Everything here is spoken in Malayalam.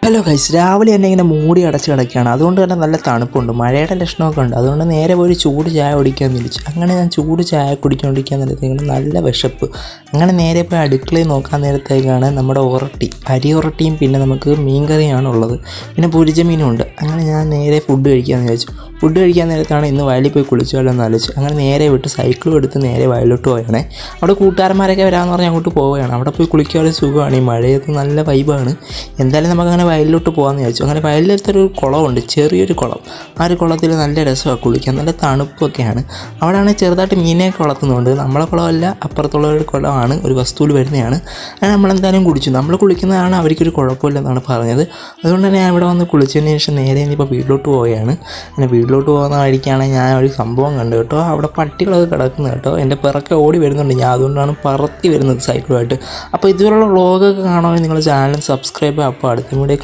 ഹലോ ഗൈസ്, രാവിലെ തന്നെ ഇങ്ങനെ മൂടി അടച്ച് കിടക്കുകയാണ്. അതുകൊണ്ട് തന്നെ നല്ല തണുപ്പുണ്ട്, മഴയുടെ ലക്ഷണമൊക്കെ ഉണ്ട്. അതുകൊണ്ട് നേരെ പോയി ചൂട് ചായ കുടിക്കാൻ തിരിച്ചു. അങ്ങനെ ഞാൻ ചൂട് ചായ കുടിച്ചുകൊണ്ടിരിക്കാൻ നേരത്തേക്കാണ് നല്ല വിശപ്പ്. അങ്ങനെ നേരെ പോയി അടുക്കളയിൽ നോക്കാൻ നേരത്തേക്കാണ് നമ്മുടെ അരി ഉറട്ടിയും പിന്നെ നമുക്ക് മീൻകറിയാണ് ഉള്ളത്, പിന്നെ പൊരിച്ച മീനും ഉണ്ട്. അങ്ങനെ ഞാൻ നേരെ ഫുഡ് കഴിക്കാമെന്ന് വിചാരിച്ചു. ഫുഡ് കഴിക്കാൻ നേരത്താണ് ഇന്ന് വയലിൽ പോയി കുളിച്ചാലോ എന്ന് ആലോചിച്ചു. അങ്ങനെ നേരെ വിട്ട് സൈക്കിളും എടുത്ത് നേരെ വയലിലോട്ട് പോയാണേ. അവിടെ കൂട്ടുകാരന്മാരൊക്കെ വരാമെന്ന് പറഞ്ഞ് അങ്ങോട്ട് പോവുകയാണ്. അവിടെ പോയി കുളിക്കാനും സുഖമാണ്, ഈ മഴയത്ത് നല്ല വൈബാണ്. എന്തായാലും നമുക്കങ്ങനെ വയലിലോട്ട് പോകാമെന്ന് വിചാരിച്ചു. അങ്ങനെ വയലിലടുത്തൊരു കുളമുണ്ട്, ചെറിയൊരു കുളം. ആ ഒരു കുളത്തിൽ നല്ല രസമാണ് കുളിക്കാൻ, നല്ല തണുപ്പൊക്കെയാണ്. അവിടെയാണെങ്കിൽ ചെറുതായിട്ട് മീനെയൊക്കെ വളർത്തുന്നുണ്ട്. നമ്മളെ കുളമല്ല, അപ്പുറത്തുള്ള ഒരു കുളമാണ്, ഒരു വസ്തുവിൽ വരുന്നതാണ്. അങ്ങനെ നമ്മളെന്തായാലും കുളിച്ചു. നമ്മൾ കുളിക്കുന്നതാണ് അവർക്കൊരു കുഴപ്പമില്ലെന്നാണ് പറഞ്ഞത്. അതുകൊണ്ട് തന്നെ ഞാൻ ഇവിടെ വന്ന് കുളിച്ചതിന് ശേഷം നേരെ ഇനിയിപ്പോൾ വീട്ടിലോട്ട് പോവുകയാണ്. അങ്ങനെ വീട്ടിലോട്ട് പോകുന്ന വഴിക്കാണെങ്കിൽ ഞാൻ ഒരു സംഭവം കണ്ടു കേട്ടോ. അവിടെ പട്ടികളൊക്കെ കിടക്കുന്നു കേട്ടോ. എൻ്റെ പിറക്കെ ഓടി വരുന്നുണ്ട്, ഞാൻ അതുകൊണ്ടാണ് പറത്തി വരുന്നത് സൈക്കിളുമായിട്ട്. അപ്പോൾ ഇതുപോലുള്ള വ്ളോഗൊക്കെ കാണുവാൻ നിങ്ങൾ ചാനൽ സബ്സ്ക്രൈബ് ചെയ്യുക. അപ്പോൾ അടുത്ത വീഡിയോ കാണാം.